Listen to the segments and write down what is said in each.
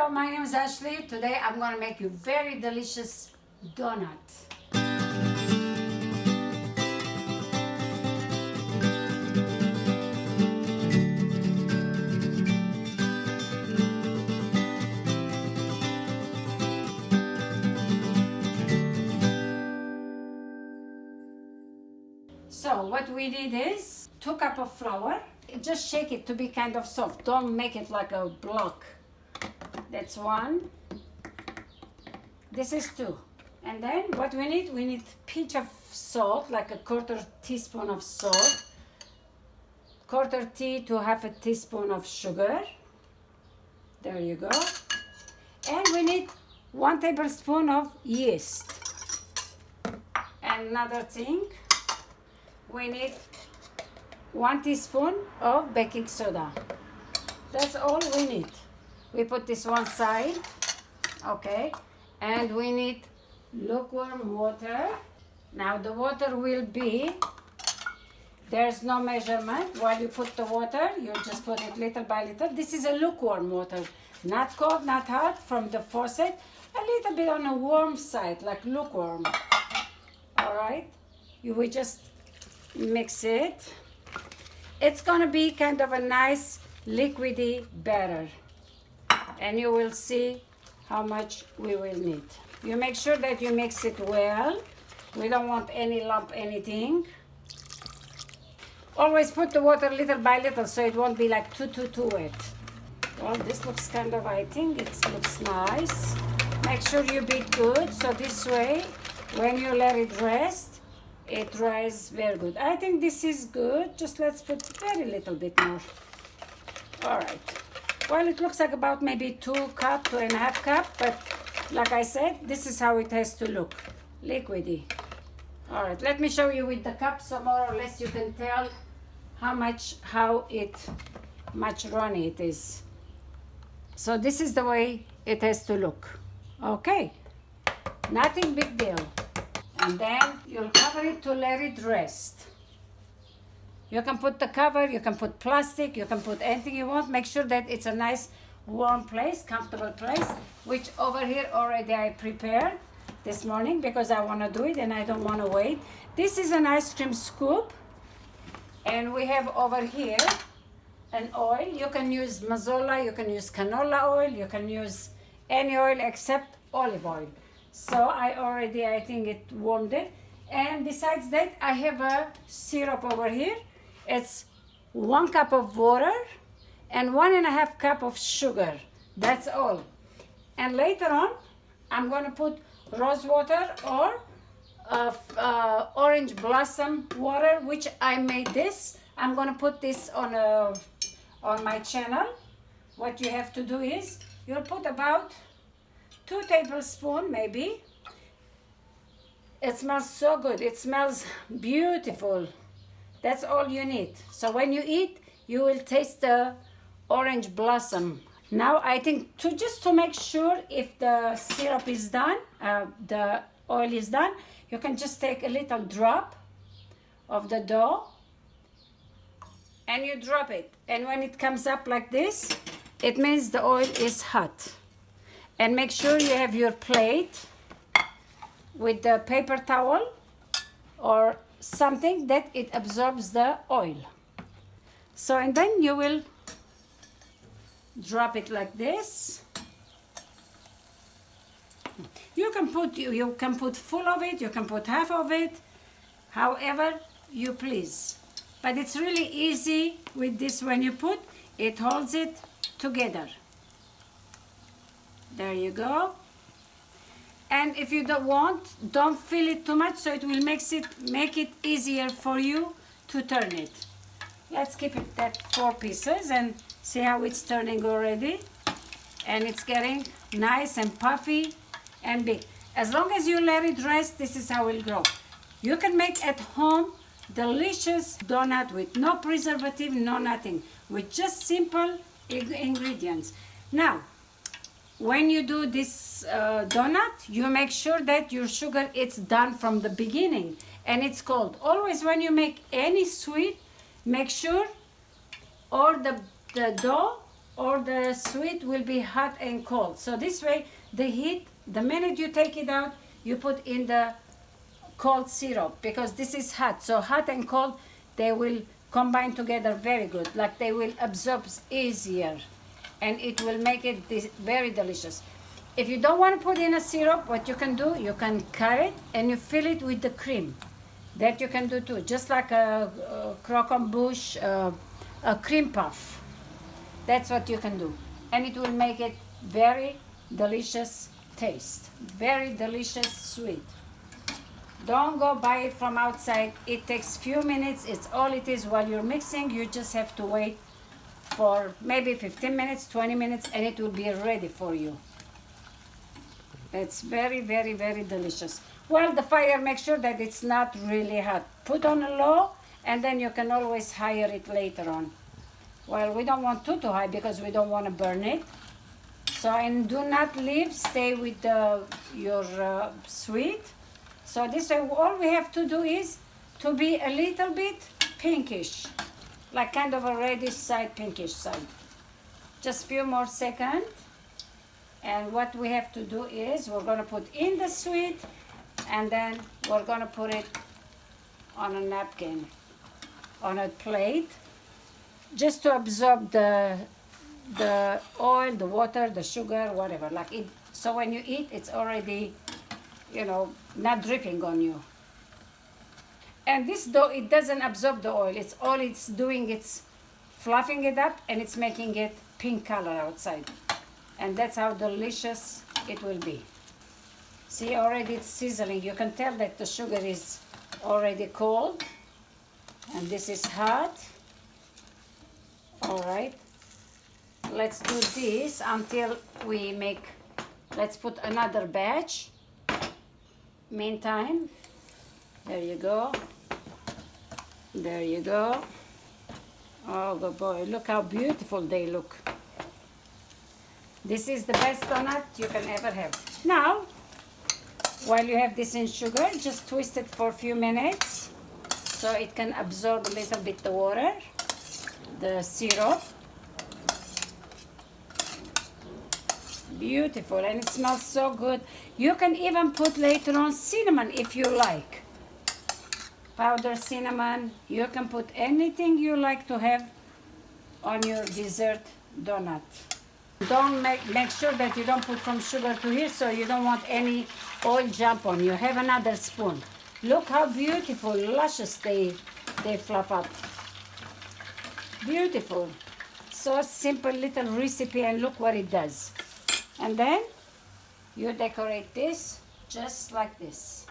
Hello, my name is Ashley. Today I'm going to make you very delicious donut. So what we need is 2 cups of flour. Just shake it to be kind of soft. Don't make it like a block. That's 1. This is 2. And then what we need pinch of salt, like a 1/4 teaspoon of salt, 1/4 tea to 1/2 teaspoon of sugar. There you go. And we need 1 tablespoon of yeast. And another thing, we need 1 teaspoon of baking soda. That's all we need. We put this one side, okay, and we need lukewarm water. Now the water will be, there's no measurement. While you put the water, you just put it little by little. This is a lukewarm water, not cold, not hot, from the faucet, a little bit on a warm side, like lukewarm. All right, we just mix it. It's gonna be kind of a nice liquidy batter, and you will see how much we will need. You make sure that you mix it well. We don't want any lump, anything. Always put the water little by little so it won't be like too wet. Well, this looks kind of, I think it looks nice. Make sure you beat good, so this way when you let it rest, it dries very good. I think this is good. Just let's put very little bit more. All right. Well, it looks like about maybe 2 cups, 2.5 cups, but like I said, this is how it has to look, liquidy. All right, let me show you with the cup, so more or less you can tell how much runny it is. So this is the way it has to look. Okay, nothing big deal. And then you'll cover it to let it rest. You can put the cover, you can put plastic, you can put anything you want. Make sure that it's a nice warm place, comfortable place, which over here already I prepared this morning because I want to do it and I don't want to wait. This is an ice cream scoop, and we have over here an oil. You can use mazola, you can use canola oil, you can use any oil except olive oil. So I think it warmed it. And besides that, I have a syrup over here. It's 1 cup of water and 1.5 cup of sugar. That's all. And later on, I'm going to put rose water or orange blossom water, which I made this. I'm going to put this on my channel. What you have to do is you'll put about 2 tablespoons maybe. It smells so good. It smells beautiful. That's all you need. So when you eat, you will taste the orange blossom. Now I think just to make sure if the syrup is done, the oil is done, you can just take a little drop of the dough and you drop it. And when it comes up like this, it means the oil is hot. And make sure you have your plate with the paper towel or something that it absorbs the oil. So, and then you will drop it like this. You can put full of it, you can put half of it, however you please. But it's really easy with this. When you put, it holds it together. There you go. And if you don't fill it too much, so it will make it easier for you to turn it. Let's keep it at 4 pieces and see how it's turning already. And it's getting nice and puffy and big. As long as you let it rest, this is how it will grow. You can make at home delicious donut with no preservative, no nothing, with just simple ingredients. Now, when you do this donut, you make sure that your sugar is done from the beginning and it's cold. Always when you make any sweet, make sure all the dough or the sweet will be hot and cold. So this way, the heat, the minute you take it out, you put in the cold syrup, because this is hot. So hot and cold, they will combine together very good. Like they will absorb easier, and it will make it very delicious. If you don't want to put in a syrup, what you can do, you can cut it and you fill it with the cream. That you can do too, just like a croquembouche, a cream puff. That's what you can do. And it will make it very delicious taste. Very delicious sweet. Don't go buy it from outside. It takes few minutes. It's all it is. While you're mixing, you just have to wait for maybe 15 minutes, 20 minutes, and it will be ready for you. It's very, very, very delicious. Well, the fire, make sure that it's not really hot. Put on a low, and then you can always higher it later on. Well, we don't want too high because we don't want to burn it. So, and do not leave, stay with your sweet. So this way, all we have to do is to be a little bit pinkish, like kind of a reddish side, pinkish side. Just few more seconds. And what we have to do is we're going to put in the sweet, and then we're going to put it on a napkin, on a plate, just to absorb the oil, the water, the sugar, whatever. Like it, so when you eat, it's already, you know, not dripping on you. And this dough, it doesn't absorb the oil. It's all it's doing, it's fluffing it up, and it's making it pink color outside. And that's how delicious it will be. See, already it's sizzling. You can tell that the sugar is already cold, and this is hot. All right, let's do this until we make, let's put another batch. Meantime, there you go. There you go. Oh, good boy, look how beautiful they look. This is the best donut you can ever have. Now, while you have this in sugar, just twist it for a few minutes so it can absorb a little bit the water, the syrup. Beautiful, and it smells so good. You can even put later on cinnamon if you like. Powdered cinnamon. You can put anything you like to have on your dessert donut. Don't make sure that you don't put from sugar to here, so you don't want any oil jump on you. Have another spoon. Look how beautiful, luscious they fluff up. Beautiful. So simple little recipe, and look what it does. And then you decorate this just like this.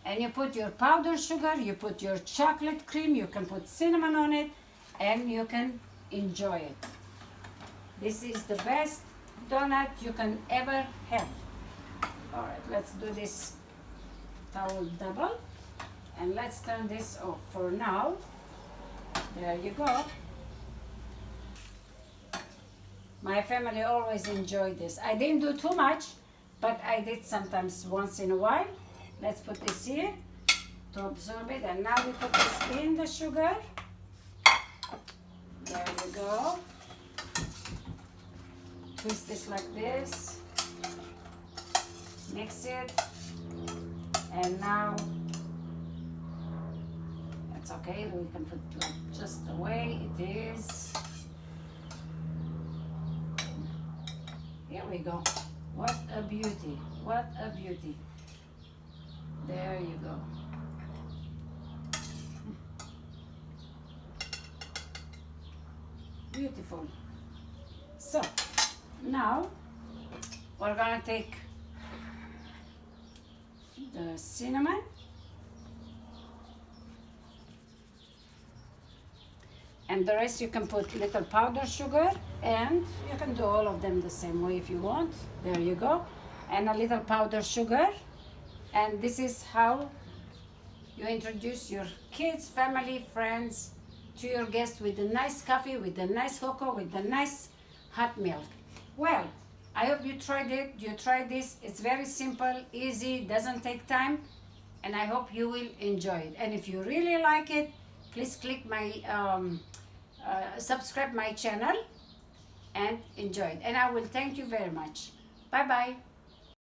And you put your powdered sugar, you put your chocolate cream, you can put cinnamon on it, and you can enjoy it. This is the best donut you can ever have. All right, let's do this towel double, and let's turn this off for now. There you go. My family always enjoyed this. I didn't do too much, but I did sometimes once in a while. Let's put this here to absorb it, and now we put this in the sugar. There you go. Twist this like this, mix it, and now it's okay. We can put it just the way it is. Here we go. What a beauty! What a beauty! There you go. Beautiful. So now we're gonna take the cinnamon and the rest you can put little powdered sugar, and you can do all of them the same way if you want. There you go. And a little powdered sugar, and this is how you introduce your kids, family, friends to your guests, with a nice coffee, with a nice cocoa, with a nice hot milk. Well, I hope you tried it. You try this. It's very simple, easy, doesn't take time, and I hope you will enjoy it. And if you really like it, please click my subscribe my channel and enjoy it. And I will thank you very much. Bye bye.